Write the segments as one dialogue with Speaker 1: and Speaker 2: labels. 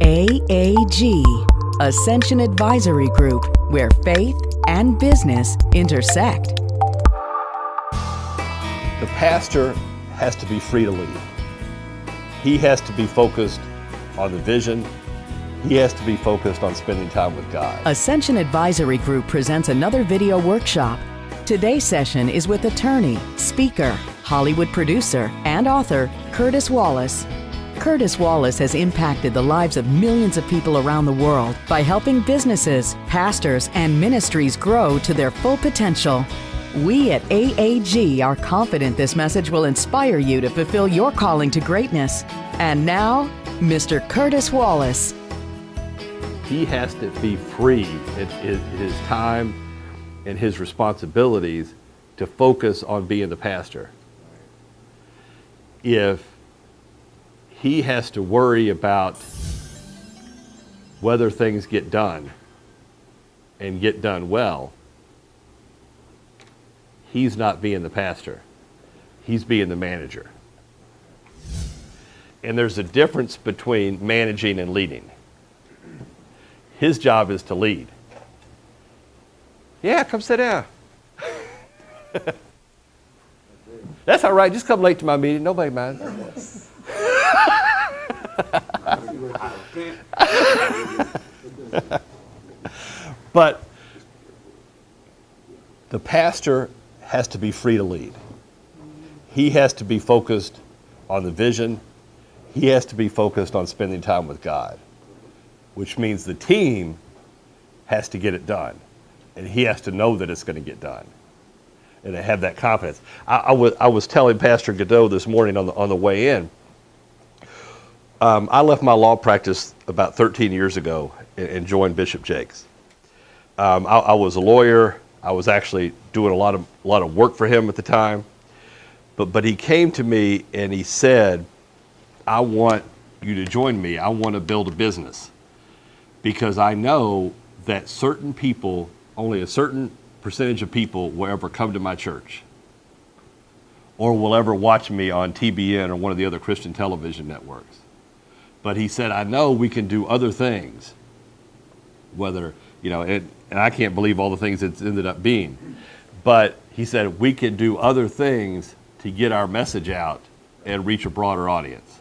Speaker 1: AAG, Ascension Advisory Group, where faith and business intersect.
Speaker 2: The pastor has to be free to lead. He has to be focused on the vision. He has to be focused on spending time with God.
Speaker 1: Ascension Advisory Group presents another video workshop. Today's session is with attorney, speaker, Hollywood producer, and author Curtis Wallace. Curtis Wallace has impacted the lives of millions of people around the world by helping businesses, pastors, and ministries grow to their full potential. We at AAG are confident this message will inspire you to fulfill your calling to greatness. And now, Mr. Curtis Wallace.
Speaker 2: He has to be free in his time and his responsibilities to focus on being the pastor. If he has to worry about whether things get done and get done well, he's not being the pastor. He's being the manager. And there's a difference between managing and leading. His job is to lead. Yeah, come sit down. That's all right. Just come late to my meeting. Nobody minds. But the pastor has to be free to lead. He has to be focused on the vision. He has to be focused on spending time with God, which means the team has to get it done. And he has to know that it's going to get done and to have that confidence. I was telling Pastor Godot this morning on the way in, I left my law practice about 13 years ago and joined Bishop Jakes. I was a lawyer. I was actually doing a lot of work for him at the time. But he came to me and he said, I want you to join me. I want to build a business because I know that certain people, only a certain percentage of people will ever come to my church or will ever watch me on TBN or one of the other Christian television networks. But he said, I know we can do other things, whether, and I can't believe all the things it's ended up being. But he said, we can do other things to get our message out and reach a broader audience.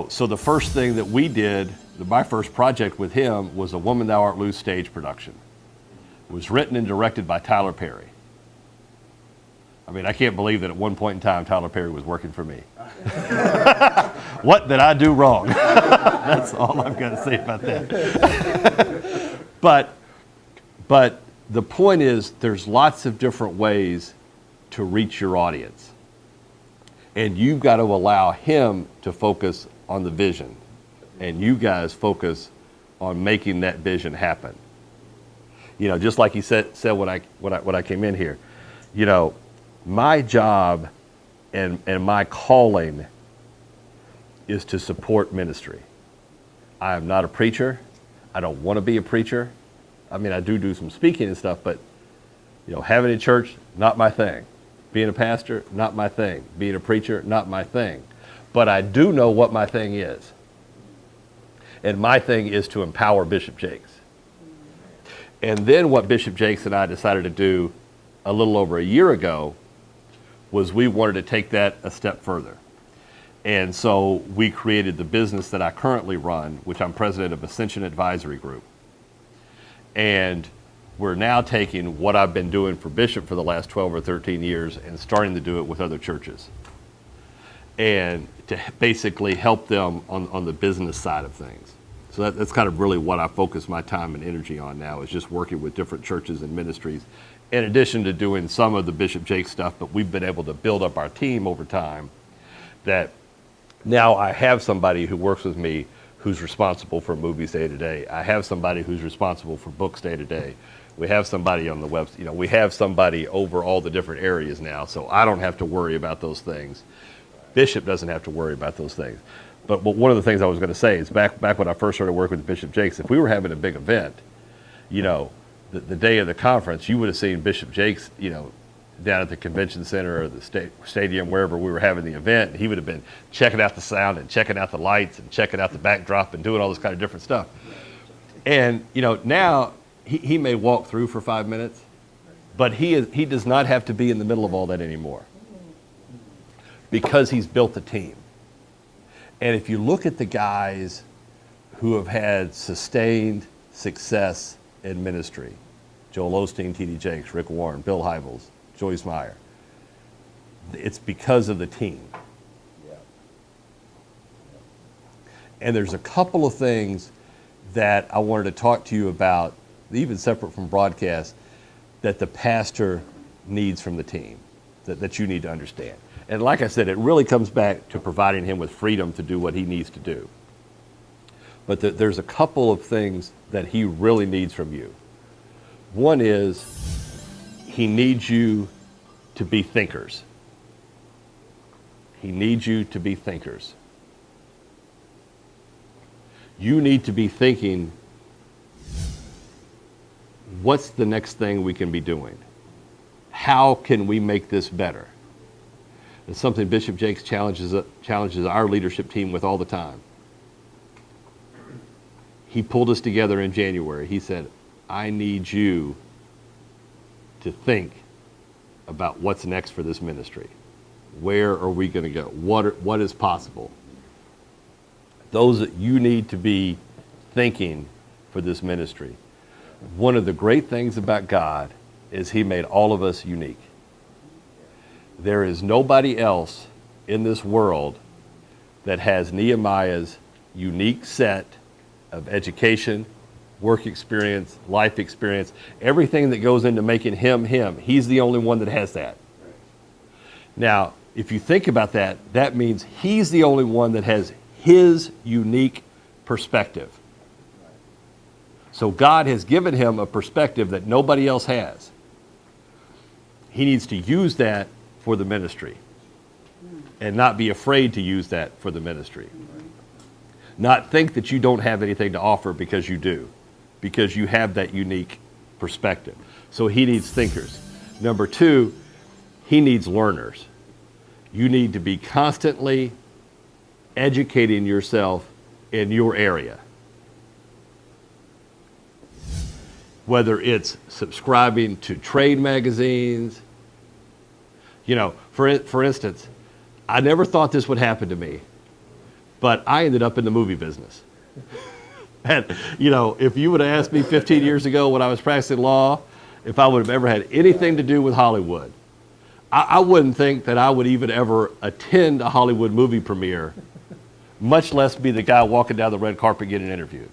Speaker 2: So the first thing that we did, my first project with him was a Woman Thou Art Loose stage production. It was written and directed by Tyler Perry. I mean, I can't believe that at one point in time, Tyler Perry was working for me. What did I do wrong? That's all I'm going to say about that. But the point is, there's lots of different ways to reach your audience. And you've got to allow him to focus on the vision. And you guys focus on making that vision happen. Just like he said when I came in here, my job and my calling is to support ministry. I am not a preacher. I don't want to be a preacher. I mean, I do some speaking and stuff, but having a church, not my thing. Being a pastor, not my thing. Being a preacher, not my thing. But I do know what my thing is. And my thing is to empower Bishop Jakes. And then what Bishop Jakes and I decided to do a little over a year ago was we wanted to take that a step further. And so we created the business that I currently run, which I'm president of Ascension Advisory Group. And we're now taking what I've been doing for Bishop for the last 12 or 13 years and starting to do it with other churches. And to basically help them on the business side of things. So that's kind of really what I focus my time and energy on now, is just working with different churches and ministries, in addition to doing some of the Bishop Jakes stuff. But we've been able to build up our team over time that now I have somebody who works with me who's responsible for movies day to day. I have somebody who's responsible for books day to day. We have somebody on the web, we have somebody over all the different areas now, so I don't have to worry about those things. Bishop doesn't have to worry about those things. But one of the things I was going to say is back when I first started working with Bishop Jakes, if we were having a big event, the day of the conference, you would have seen Bishop Jakes, down at the convention center or the stadium, wherever we were having the event. He would have been checking out the sound and checking out the lights and checking out the backdrop and doing all this kind of different stuff. And now he may walk through for 5 minutes, but he does not have to be in the middle of all that anymore because he's built a team. And if you look at the guys who have had sustained success in ministry, Joel Osteen, T.D. Jakes, Rick Warren, Bill Hybels, Joyce Meyer, it's because of the team. And there's a couple of things that I wanted to talk to you about, even separate from broadcast, that the pastor needs from the team, that you need to understand. And like I said, it really comes back to providing him with freedom to do what he needs to do. But there's a couple of things that he really needs from you. One is he needs you to be thinkers. He needs you to be thinkers. You need to be thinking, what's the next thing we can be doing? How can we make this better? It's something Bishop Jakes challenges our leadership team with all the time. He pulled us together in January. He said, I need you to think about what's next for this ministry. Where are we going to go? What is possible? Those that you need to be thinking for this ministry. One of the great things about God is he made all of us unique. There is nobody else in this world that has Nehemiah's unique set of education, work experience, life experience, everything that goes into making him him. He's the only one that has that. Now, if you think about that, that means he's the only one that has his unique perspective. So God has given him a perspective that nobody else has. He needs to use that for the ministry and not be afraid to use that for the ministry. Not think that you don't have anything to offer because you do, because you have that unique perspective. So he needs thinkers. Number two, he needs learners. You need to be constantly educating yourself in your area. Whether it's subscribing to trade magazines, for instance, I never thought this would happen to me, but I ended up in the movie business. And, if you would have asked me 15 years ago when I was practicing law, if I would have ever had anything to do with Hollywood, I wouldn't think that I would even ever attend a Hollywood movie premiere, much less be the guy walking down the red carpet getting interviewed.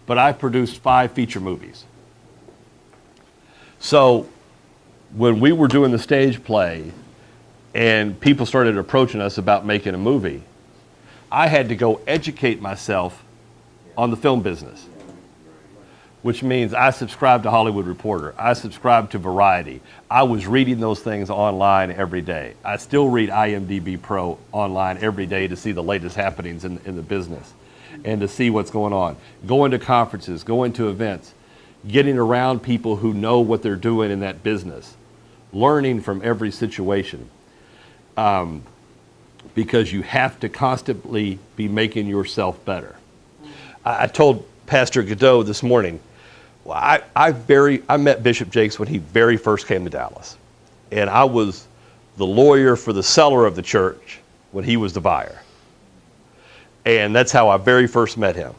Speaker 2: But I produced 5 feature movies. So when we were doing the stage play and people started approaching us about making a movie, I had to go educate myself on the film business, which means I subscribed to Hollywood Reporter. I subscribed to Variety. I was reading those things online every day. I still read IMDb Pro online every day to see the latest happenings in the business and to see what's going on. Going to conferences, going to events, getting around people who know what they're doing in that business, learning from every situation. Because you have to constantly be making yourself better. I told Pastor Godot this morning, I met Bishop Jakes when he very first came to Dallas. And I was the lawyer for the seller of the church when he was the buyer. And that's how I very first met him.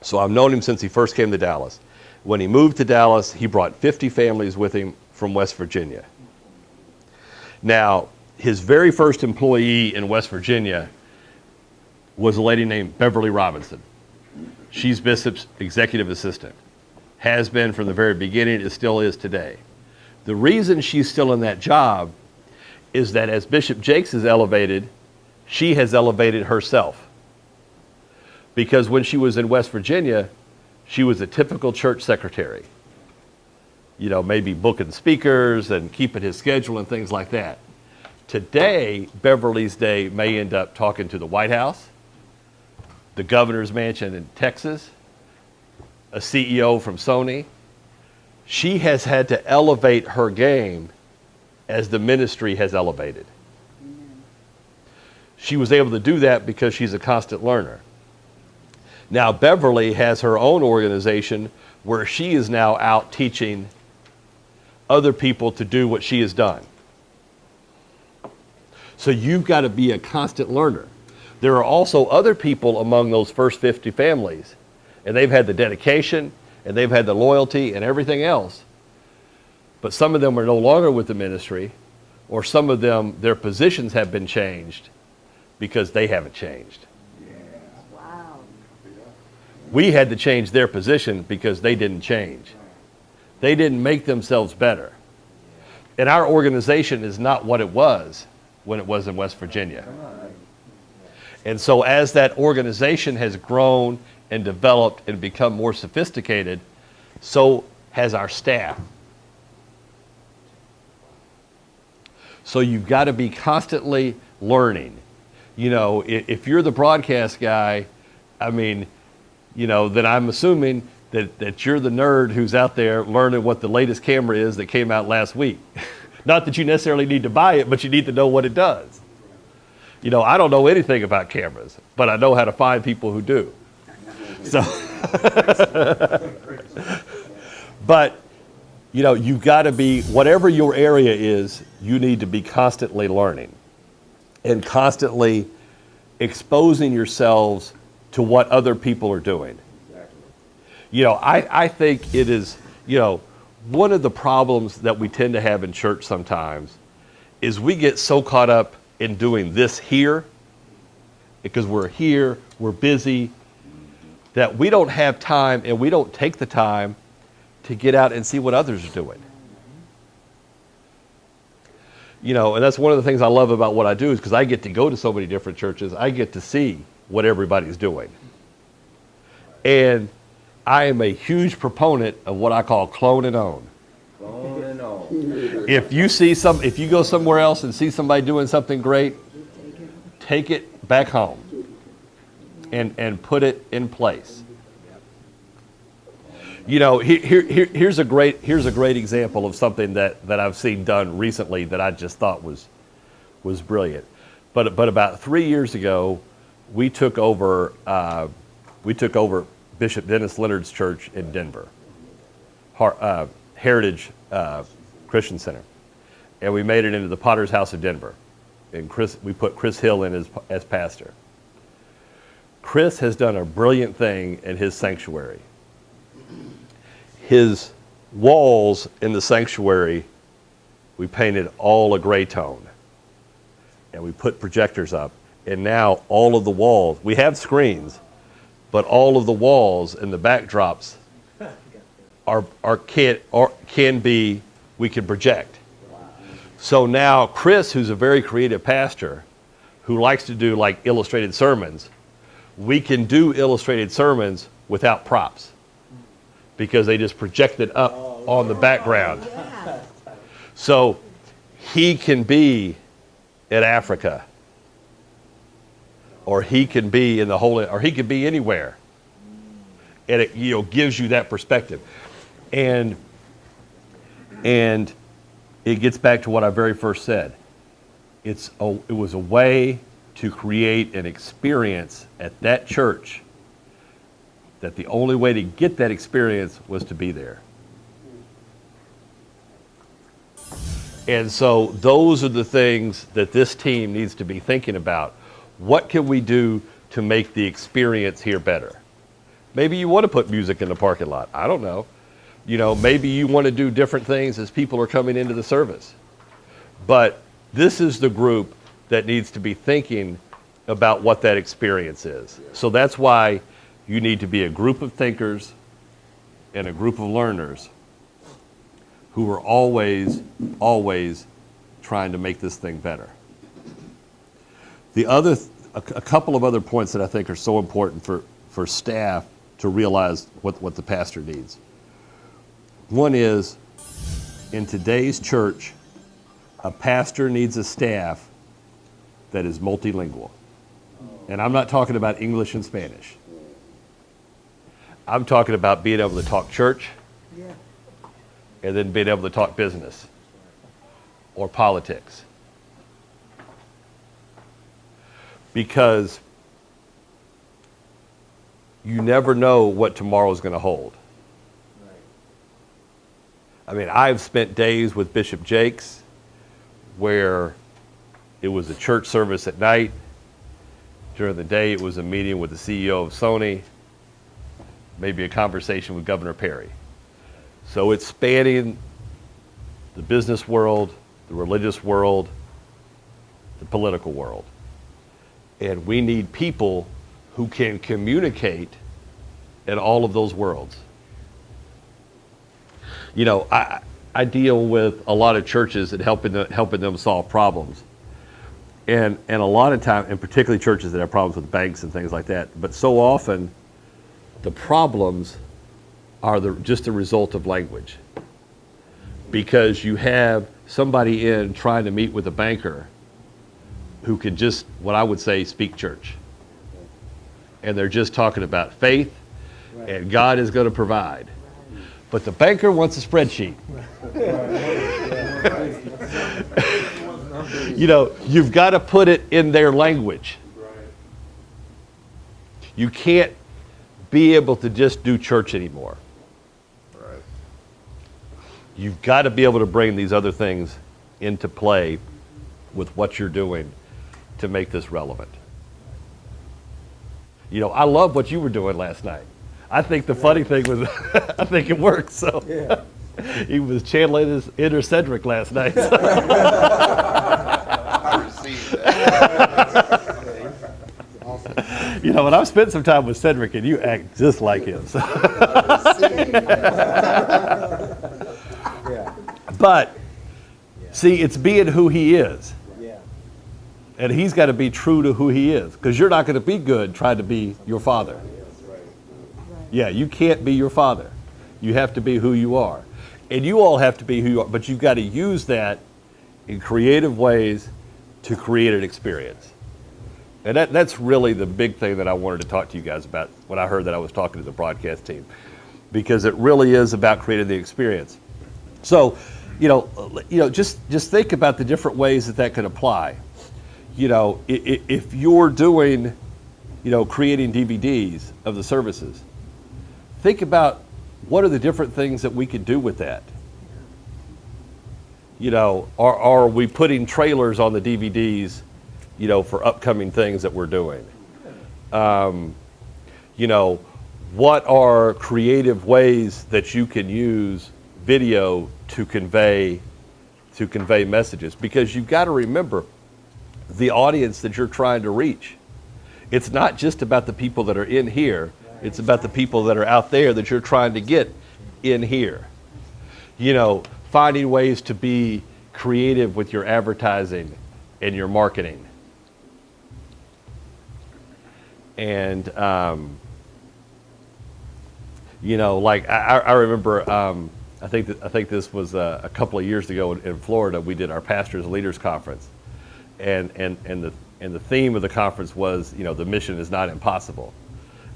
Speaker 2: So I've known him since he first came to Dallas. When he moved to Dallas, he brought 50 families with him from West Virginia. Now, his very first employee in West Virginia was a lady named Beverly Robinson. She's Bishop's executive assistant. Has been from the very beginning, it still is today. The reason she's still in that job is that as Bishop Jakes is elevated, she has elevated herself. Because when she was in West Virginia, she was a typical church secretary. Maybe booking speakers and keeping his schedule and things like that. Today, Beverly's day may end up talking to the White House, the governor's mansion in Texas, a CEO from Sony, she has had to elevate her game as the ministry has elevated. She was able to do that because she's a constant learner. Now, Beverly has her own organization where she is now out teaching other people to do what she has done. So you've got to be a constant learner. There are also other people among those first 50 families, and they've had the dedication, and they've had the loyalty and everything else. But some of them are no longer with the ministry, or some of them, their positions have been changed because they haven't changed.
Speaker 3: Wow.
Speaker 2: We had to change their position because they didn't change. They didn't make themselves better. And our organization is not what it was when it was in West Virginia. And so as that organization has grown and developed and become more sophisticated, so has our staff. So you've got to be constantly learning. You know, if you're the broadcast guy, I mean, you know, then I'm assuming that you're the nerd who's out there learning what the latest camera is that came out last week. Not that you necessarily need to buy it, but you need to know what it does. You know, I don't know anything about cameras, but I know how to find people who do. So, but, you know, you've got to be, whatever your area is, you need to be constantly learning and constantly exposing yourselves to what other people are doing. You know, I think it is, you know, one of the problems that we tend to have in church sometimes is we get so caught up in doing this here, because we're here, we're busy, that we don't have time and we don't take the time to get out and see what others are doing. You know, and that's one of the things I love about what I do is because I get to go to so many different churches, I get to see what everybody's doing. And I am a huge proponent of what I call clone and own.
Speaker 4: Clone and own.
Speaker 2: If you go somewhere else and see somebody doing something great, take it back home and put it in place. You know, here's a great example of something that I've seen done recently that I just thought was brilliant. But about 3 years ago, we took over Bishop Dennis Leonard's church in Denver, Heritage Christian Center, and we made it into the Potter's House of Denver. And we put Chris Hill in as pastor. Chris has done a brilliant thing in his sanctuary. His walls in the sanctuary, we painted all a gray tone, and we put projectors up. And now all of the walls, we have screens, but all of the walls and the backdrops we can project. So now Chris, who's a very creative pastor, who likes to do like illustrated sermons, we can do illustrated sermons without props because they just project it up on the background. So he can be in Africa, or he can be in the Holy, or he could be anywhere, and it, you know, gives you that perspective, and it gets back to what I very first said. It was a way to create an experience at that church that the only way to get that experience was to be there. And so those are the things that this team needs to be thinking about. What can we do to make the experience here better? Maybe you want to put music in the parking lot. I don't know. You know, maybe you want to do different things as people are coming into the service. But this is the group that needs to be thinking about what that experience is. So that's why you need to be a group of thinkers and a group of learners who are always trying to make this thing better. A couple of other points that I think are so important for staff to realize what the pastor needs. One is, in today's church, a pastor needs a staff that is multilingual. And I'm not talking about English and Spanish. I'm talking about being able to talk church, and then being able to talk business or politics. Because you never know what tomorrow's going to hold. I mean, I've spent days with Bishop Jakes where it was a church service at night. During the day, it was a meeting with the CEO of Sony, maybe a conversation with Governor Perry. So it's spanning the business world, the religious world, the political world. And we need people who can communicate in all of those worlds. You know, I deal with a lot of churches and helping them solve problems. And a lot of time, and particularly churches that have problems with banks and things like that, but so often the problems are just a result of language. Because you have somebody in trying to meet with a banker who can just, what I would say, speak church. And they're just talking about faith, and God is going to provide. But the banker wants a spreadsheet. You know, you've got to put it in their language. You can't be able to just do church anymore. You've got to be able to bring these other things into play with what you're doing to make this relevant. You know, I love what you were doing last night. I think the funny thing was, I think it worked. So he was channeling his inner Cedric last night.
Speaker 5: I received that.
Speaker 2: You know, and I've spent some time with Cedric, and you act just like him. So. But see, it's being who he is. And he's got to be true to who he is, because you're not going to be good trying to be your father. Yeah, you can't be your father. You have to be who you are. And you all have to be who you are, but you've got to use that in creative ways to create an experience. And that's really the big thing that I wanted to talk to you guys about when I heard that I was talking to the broadcast team, because it really is about creating the experience. So, you know, just think about the different ways that could apply. You know, if you're doing, you know, creating DVDs of the services, think about what are the different things that we could do with that. You know, are we putting trailers on the DVDs, you know, for upcoming things that we're doing? You know, what are creative ways that you can use video to convey messages? Because you've got to remember the audience that you're trying to reach. It's not just about the people that are in here. It's about the people that are out there that you're trying to get in here. You know, finding ways to be creative with your advertising and your marketing. And, you know, like I remember, I think this was a couple of years ago in Florida. We did our Pastors and Leaders Conference. And the theme of the conference was, you know, the mission is not impossible.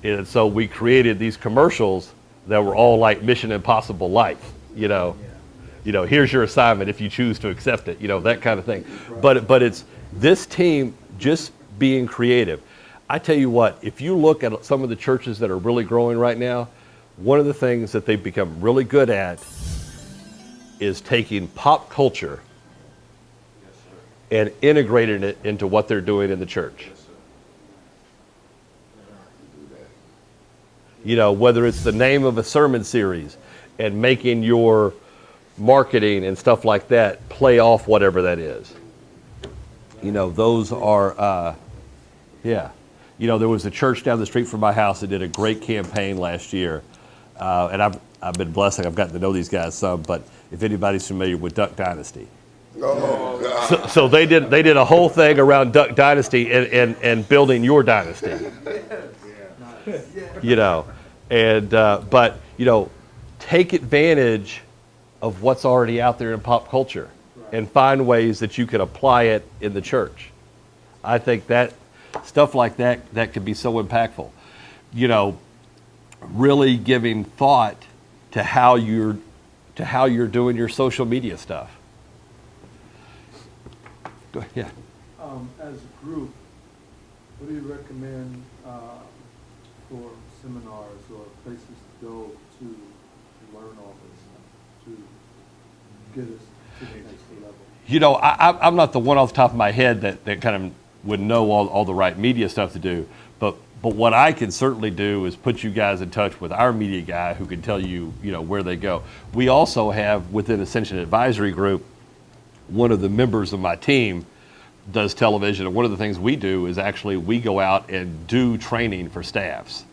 Speaker 2: And so we created these commercials that were all like Mission Impossible light, you know. You know, here's your assignment if you choose to accept it, you know, that kind of thing. But it's this team just being creative. I tell you what, if you look at some of the churches that are really growing right now, one of the things that they've become really good at is taking pop culture and integrating it into what they're doing in the church. You know, whether it's the name of a sermon series and making your marketing and stuff like that play off whatever that is. You know, those are, yeah. You know, there was a church down the street from my house that did a great campaign last year. And I've been blessed, I've gotten to know these guys some, but if anybody's familiar with Duck Dynasty.
Speaker 5: Oh, God.
Speaker 2: So they did a whole thing around Duck Dynasty and building your dynasty. You know, and but you know, take advantage of what's already out there in pop culture and find ways that you can apply it in the church. I think that stuff like that could be so impactful. You know, really giving thought to how you're to how you're doing your social media stuff. Go ahead. Yeah.
Speaker 6: As a group, what do you recommend for seminars or places to go to learn all this stuff, to get us to the next level?
Speaker 2: You know, I'm not the one off the top of my head that kind of would know all the right media stuff to do, but what I can certainly do is put you guys in touch with our media guy who can tell you, where they go. We also have within Ascension Advisory Group, one of the members of my team does television, and one of the things we do is actually we go out and do training for staffs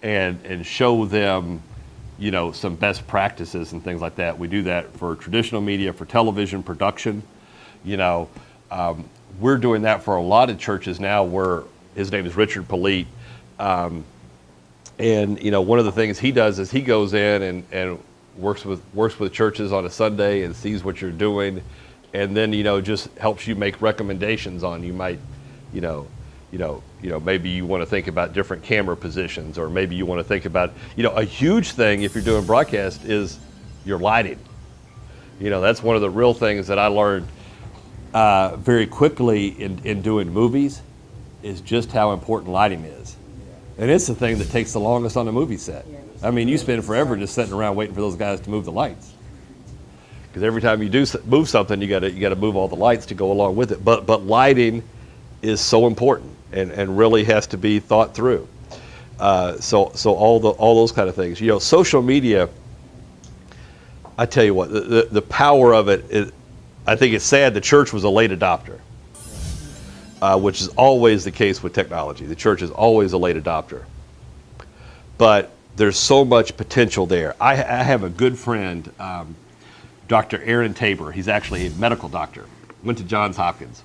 Speaker 2: and show them, some best practices and things like that. We do that for traditional media, for television production. We're doing that for a lot of churches now where his name is Richard Polite. And one of the things he does is he goes in and works with churches on a Sunday and sees what you're doing, and then just helps you make recommendations on you might maybe you want to think about different camera positions, or maybe you want to think about a huge thing if you're doing broadcast is your lighting. That's one of the real things that I learned very quickly in doing movies is just how important lighting is. And it's the thing that takes the longest on a movie set. I mean, you spend forever just sitting around waiting for those guys to move the lights. Because every time you do move something, you got to move all the lights to go along with it. But lighting is so important and really has to be thought through. So all those kind of things. Social media, I tell you what, the power of it is, I think it's sad the church was a late adopter, which is always the case with technology. The church is always a late adopter. But there's so much potential there. I have a good friend, Dr. Aaron Tabor. He's actually a medical doctor. Went to Johns Hopkins.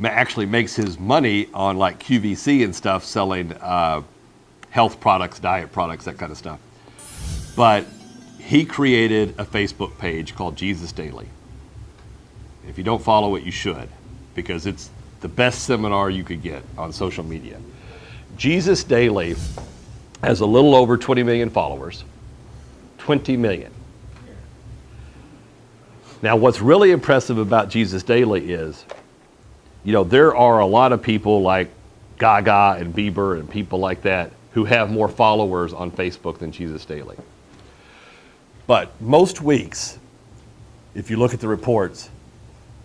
Speaker 2: Actually makes his money on like QVC and stuff, selling health products, diet products, that kind of stuff. But he created a Facebook page called Jesus Daily. If you don't follow it, you should, because it's the best seminar you could get on social media. Jesus Daily has a little over 20 million followers. 20 million. Now, what's really impressive about Jesus Daily is, there are a lot of people like Gaga and Bieber and people like that who have more followers on Facebook than Jesus Daily. But most weeks, if you look at the reports,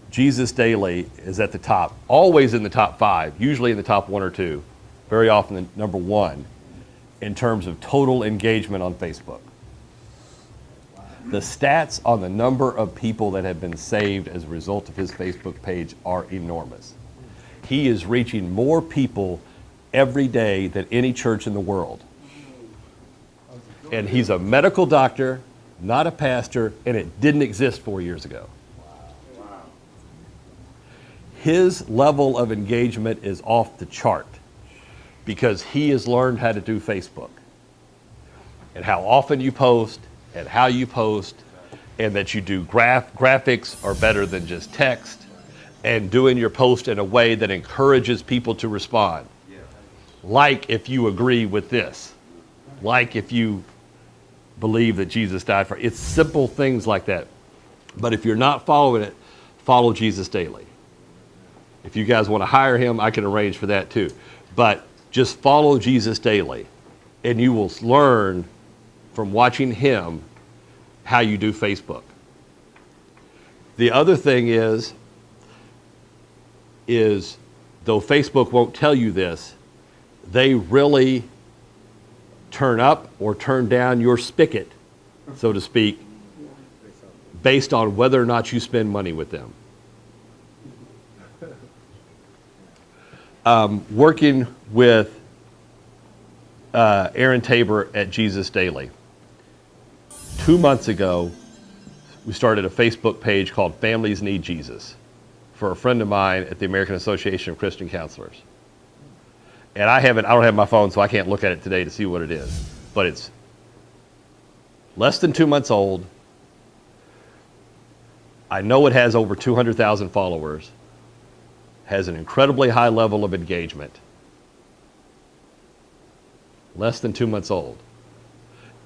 Speaker 2: Jesus Daily is at the top, always in the top 5, usually in the top 1 or 2, very often the number 1 in terms of total engagement on Facebook. The stats on the number of people that have been saved as a result of his Facebook page are enormous. He is reaching more people every day than any church in the world. And he's a medical doctor, not a pastor, and it didn't exist 4 years ago. His level of engagement is off the chart because he has learned how to do Facebook and how often you post and how you post, and that you do graphics are better than just text, and doing your post in a way that encourages people to respond. Like if you agree with this, like if you believe that Jesus died for it. It's simple things like that. But if you're not following it, follow Jesus Daily. If you guys want to hire him, I can arrange for that too. But just follow Jesus Daily, and you will learn from watching him how you do Facebook. The other thing is though Facebook won't tell you this, they really turn up or turn down your spigot, so to speak, based on whether or not you spend money with them. Working with Aaron Tabor at Jesus Daily. 2 months ago, we started a Facebook page called Families Need Jesus for a friend of mine at the American Association of Christian Counselors. And I don't have my phone, so I can't look at it today to see what it is. But it's less than 2 months old. I know it has over 200,000 followers, has an incredibly high level of engagement. Less than 2 months old.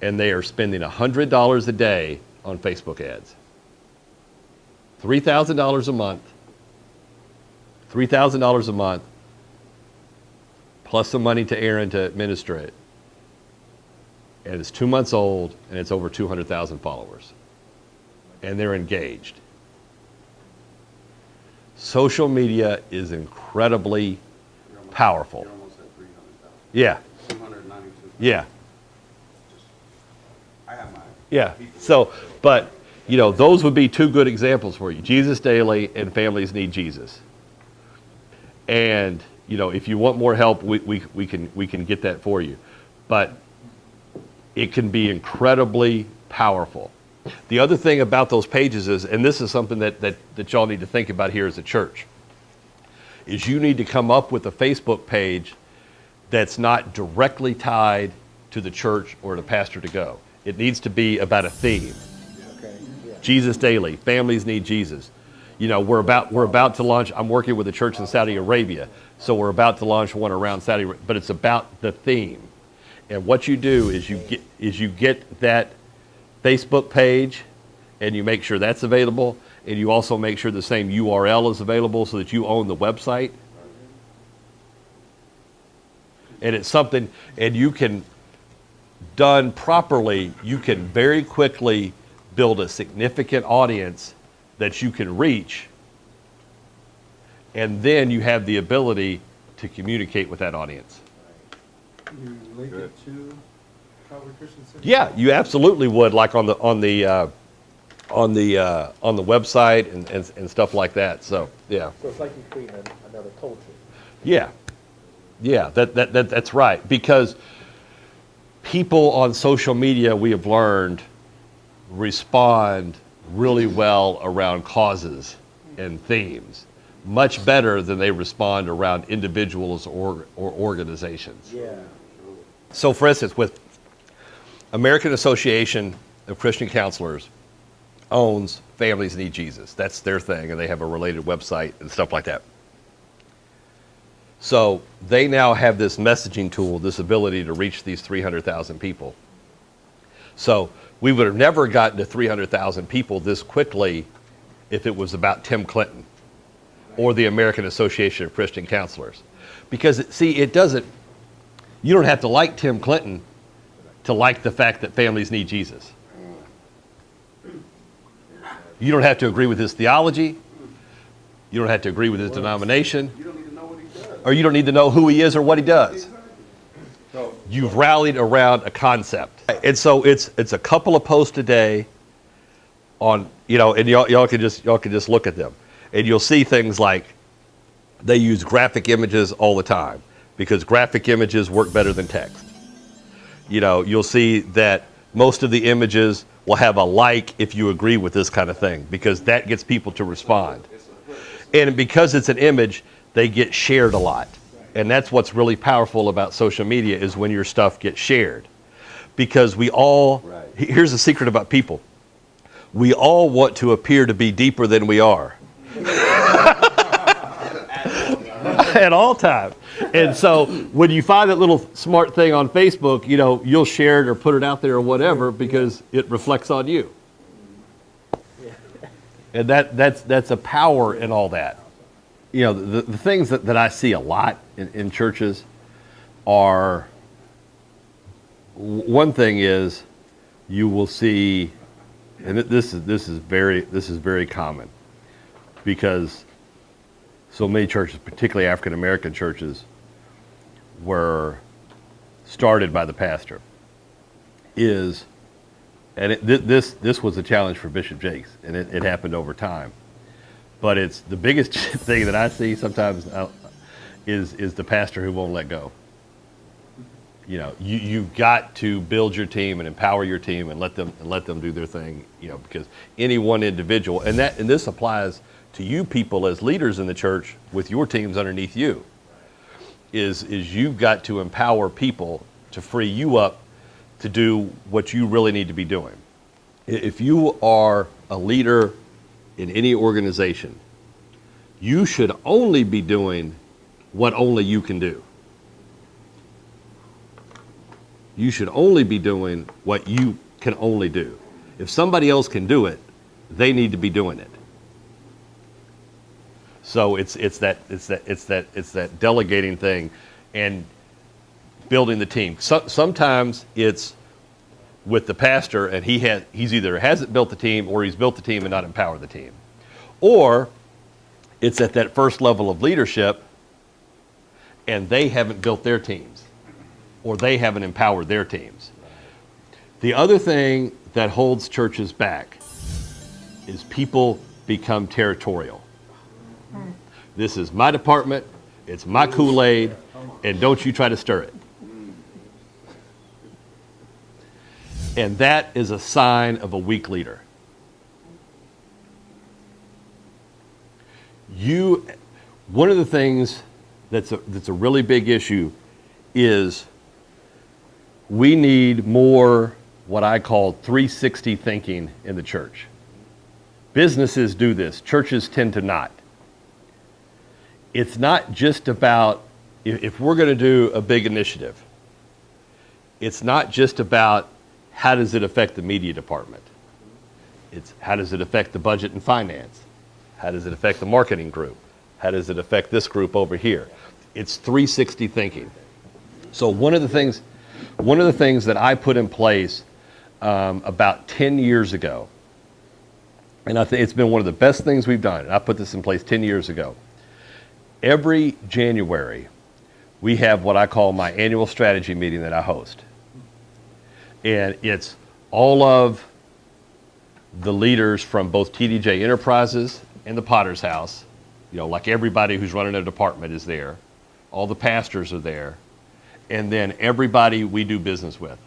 Speaker 2: and they are spending $100 a day on Facebook ads. $3,000 a month. $3,000 a month, plus some money to Aaron to administer it. And it's 2 months old, and it's over 200,000 followers. And they're engaged. Social media is incredibly powerful.
Speaker 7: You're almost at 300,000.
Speaker 2: Yeah,
Speaker 7: 292.
Speaker 2: yeah,
Speaker 7: I have mine.
Speaker 2: yeah. So, but, you know, those would be two good examples for you. Jesus Daily and Families Need Jesus. And, you know, if you want more help, we can get that for you. But it can be incredibly powerful. The other thing about those pages is, and this is something that y'all need to think about here as a church, is you need to come up with a Facebook page that's not directly tied to the church or the pastor to go. It needs to be about a theme.
Speaker 8: Okay, yeah.
Speaker 2: Jesus Daily, Families Need Jesus. You know, we're about to launch, I'm working with a church in Saudi Arabia, so we're about to launch one around Saudi Arabia, but it's about the theme. And what you do is you get that Facebook page and you make sure that's available, and you also make sure the same URL is available so that you own the website. And it's something, and you can, done properly, you can very quickly build a significant audience that you can reach, and then you have the ability to communicate with that audience.
Speaker 6: You link it to Calvary Christian Center?
Speaker 2: Yeah, you absolutely would, like on the website and stuff like that. So yeah.
Speaker 8: So it's like you're creating another culture.
Speaker 2: Yeah, yeah, that's right. Because people on social media, we have learned, respond really well around causes and themes, much better than they respond around individuals or organizations.
Speaker 8: Yeah.
Speaker 2: So for instance, with American Association of Christian Counselors owns Families Need Jesus. That's their thing, and they have a related website and stuff like that. So they now have this messaging tool, this ability to reach these 300,000 people. So we would have never gotten to 300,000 people this quickly if it was about Tim Clinton or the American Association of Christian Counselors. Because, it doesn't, you don't have to like Tim Clinton to like the fact that families need Jesus. You don't have to agree with his theology. You don't have to agree with his denomination.
Speaker 7: You don't need to know what he does.
Speaker 2: Or you don't need to know who he is or what he does.
Speaker 7: So,
Speaker 2: You've rallied around a concept. And so it's a couple of posts a day on, you know, and y'all can just look at them. And you'll see things like they use graphic images all the time because graphic images work better than text. You know, you'll see that most of the images will have a like if you agree with this kind of thing, because that gets people to respond. And because it's an image, they get shared a lot. And that's what's really powerful about social media, is when your stuff gets shared. Because here's the secret about people. We all want to appear to be deeper than we are. At all times. And so when you find that little smart thing on Facebook, you know, you'll share it or put it out there or whatever because it reflects on you. And that's a power in all that. You know, the things that I see a lot in churches are, one thing is you will see, and this is very common, because so many churches, particularly African American churches, were started by the pastor. This was a challenge for Bishop Jakes, and it happened over time. But it's the biggest thing that I see sometimes is the pastor who won't let go. You know, you've got to build your team and empower your team and let them do their thing. You know, because any one individual, and this applies to you people as leaders in the church with your teams underneath you, is you've got to empower people to free you up to do what you really need to be doing. If you are a leader in any organization, you should only be doing what only you can do. You should only be doing what you can only do. If somebody else can do it, they need to be doing it. So it's that delegating thing and building the team. Sometimes it's with the pastor, and he's either hasn't built the team, or he's built the team and not empowered the team. Or it's at that first level of leadership, and they haven't built their teams, or they haven't empowered their teams. The other thing that holds churches back is people become territorial. This is my department, it's my Kool-Aid, and don't you try to stir it. And that is a sign of a weak leader. One of the things that's a really big issue is we need more what I call 360 thinking in the church. Businesses do this, churches tend to not. It's not just about, if we're going to do a big initiative, it's not just about how does it affect the media department. It's how does it affect the budget and finance? How does it affect the marketing group? How does it affect this group over here? It's 360 thinking. So one of the things that I put in place about 10 years ago, and I think it's been one of the best things we've done, and I put this in place 10 years ago. Every January, we have what I call my annual strategy meeting that I host. And it's all of the leaders from both TDJ Enterprises and the Potter's House. Like everybody who's running a department is there. All the pastors are there. And then everybody we do business with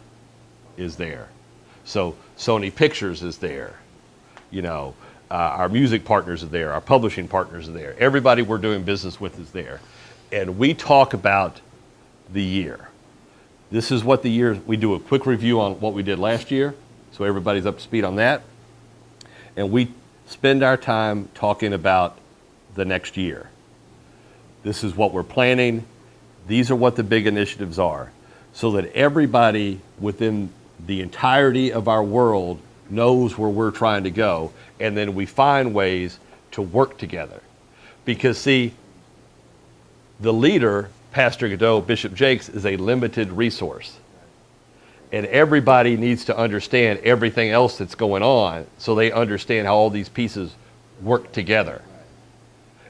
Speaker 2: is there. So Sony Pictures is there. Our music partners are there. Our publishing partners are there. Everybody we're doing business with is there. And we talk about the year. This is what the year, we do a quick review on what we did last year, so everybody's up to speed on that. And we spend our time talking about the next year. This is what we're planning. These are what the big initiatives are, so that everybody within the entirety of our world knows where we're trying to go, and then we find ways to work together. Because see, the leader, Pastor Godot, Bishop Jakes, is a limited resource. And everybody needs to understand everything else that's going on, so they understand how all these pieces work together.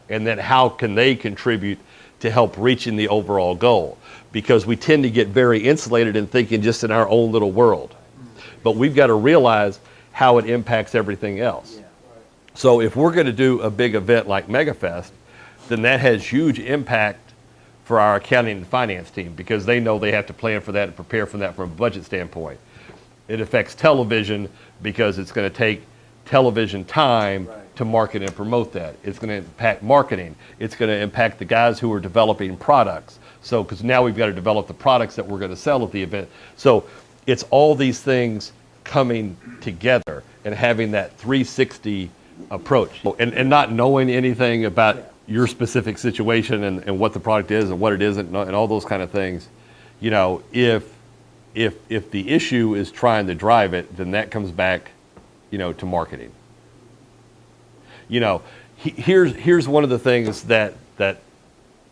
Speaker 2: And then how can they contribute to help reaching the overall goal? Because we tend to get very insulated in thinking just in our own little world. But we've got to realize how it impacts everything else. So if we're going to do a big event like MegaFest, then that has huge impact for our accounting and finance team, because they know they have to plan for that and prepare for that from a budget standpoint. It affects television because it's going to take television time to market and promote that. It's going to impact marketing. It's going to impact the guys who are developing products. So, because now we've got to develop the products that we're going to sell at the event. So it's all these things coming together and having that 360 approach, and not knowing anything about your specific situation and what the product is and what it isn't and all those kind of things. If the issue is trying to drive it, then that comes back, to marketing. Here's one of the things that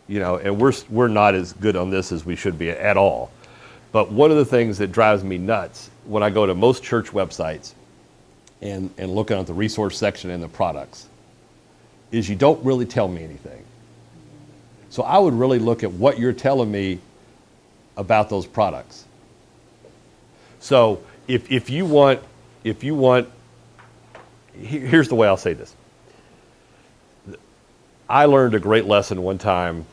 Speaker 2: and we're not as good on this as we should be at all. But one of the things that drives me nuts when I go to most church websites and looking at the resource section and the products is you don't really tell me anything. So I would really look at what you're telling me about those products. So if you want, here's the way I'll say this. I learned a great lesson one time.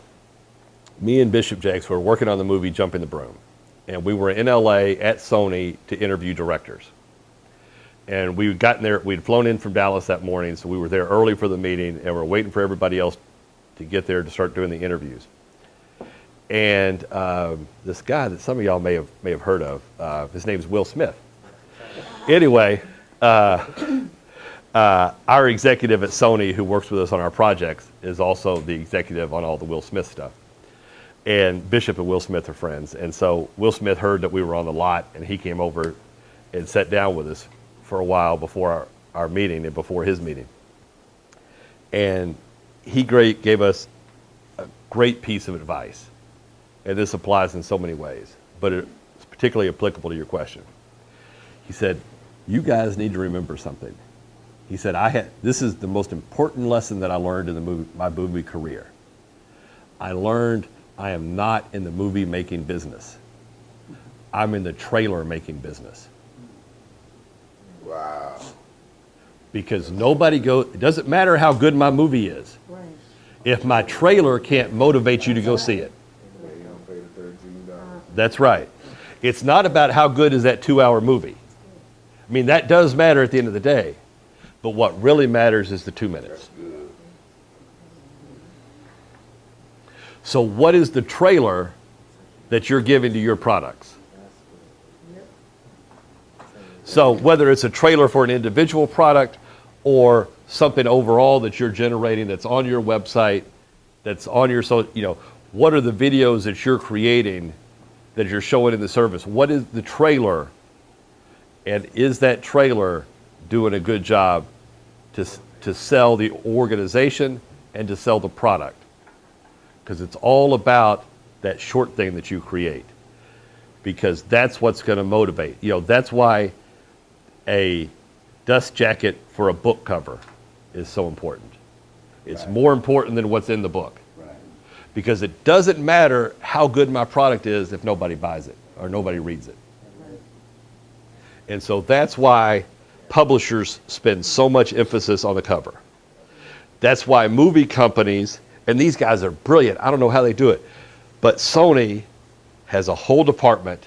Speaker 2: Me and Bishop Jakes were working on the movie Jumping the Broom. And we were in LA at Sony to interview directors. And we'd gotten there, we'd flown in from Dallas that morning, so we were there early for the meeting, and we're waiting for everybody else to get there to start doing the interviews. And this guy that some of y'all may have heard of, his name's Will Smith. Anyway, our executive at Sony who works with us on our projects is also the executive on all the Will Smith stuff. And Bishop and Will Smith are friends. And so Will Smith heard that we were on the lot, and he came over and sat down with us for a while before our meeting and before his meeting. And he gave us a great piece of advice. And this applies in so many ways, but it's particularly applicable to your question. He said, you guys need to remember something. He said, this is the most important lesson that I learned in my movie career. I learned I am not in the movie making business. I'm in the trailer making business.
Speaker 5: Wow.
Speaker 2: Because it doesn't matter how good my movie is.
Speaker 3: Right.
Speaker 2: If my trailer can't motivate you to go see it. That's right. It's not about how good is that 2-hour movie. I mean, that does matter at the end of the day. But what really matters is the 2 minutes. So what is the trailer that you're giving to your products? So whether it's a trailer for an individual product or something overall that you're generating that's on your website, that's on your, what are the videos that you're creating that you're showing in the service? What is the trailer? And is that trailer doing a good job to sell the organization and to sell the product? Because it's all about that short thing that you create. Because that's what's going to motivate. That's why a dust jacket for a book cover is so important. It's more important than what's in the book. Because it doesn't matter how good my product is if nobody buys it or nobody reads it. And so that's why publishers spend so much emphasis on the cover. That's why movie companies, and these guys are brilliant, I don't know how they do it, but Sony has a whole department,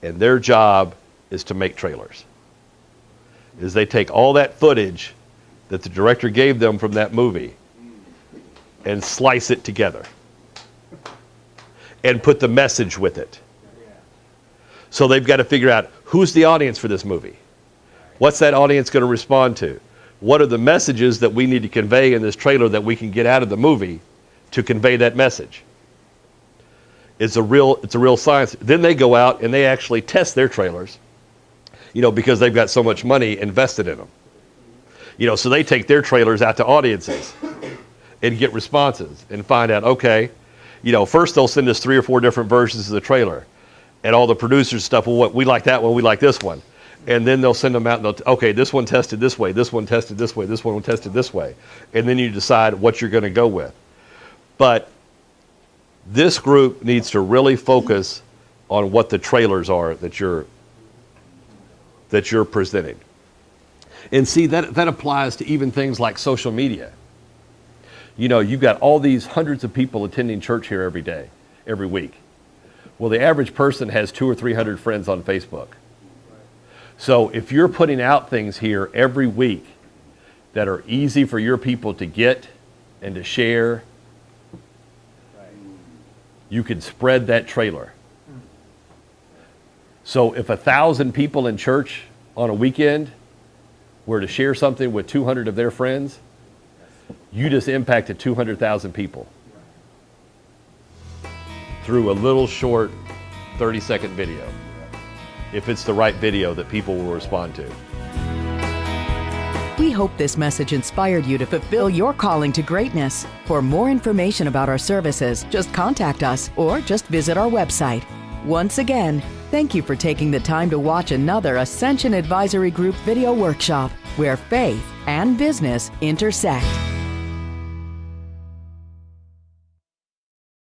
Speaker 2: and their job is to make trailers. Is they take all that footage that the director gave them from that movie and slice it together and put the message with it. So they've got to figure out who's the audience for this movie. What's that audience going to respond to? What are the messages that we need to convey in this trailer that we can get out of the movie to convey that message? It's a real science. Then they go out and they actually test their trailers, because they've got so much money invested in them. So they take their trailers out to audiences and get responses and find out, okay, first they'll send us 3 or 4 different versions of the trailer. And all the producers stuff, well, we like that one, we like this one. And then they'll send them out and okay, this one tested this way, this one tested this way, this one tested this way. And then you decide what you're going to go with. But this group needs to really focus on what the trailers are that you're presenting. And see, that applies to even things like social media. You've got all these hundreds of people attending church here every day, every week. Well, the average person has 200 or 300 friends on Facebook. So if you're putting out things here every week that are easy for your people to get and to share, you could spread that trailer. So if 1,000 people in church on a weekend were to share something with 200 of their friends, you just impacted 200,000 people through a little short 30-second video, if it's the right video that people will respond to.
Speaker 1: We hope this message inspired you to fulfill your calling to greatness. For more information about our services, just contact us or just visit our website. Once again, thank you for taking the time to watch another Ascension Advisory Group video workshop where faith and business intersect.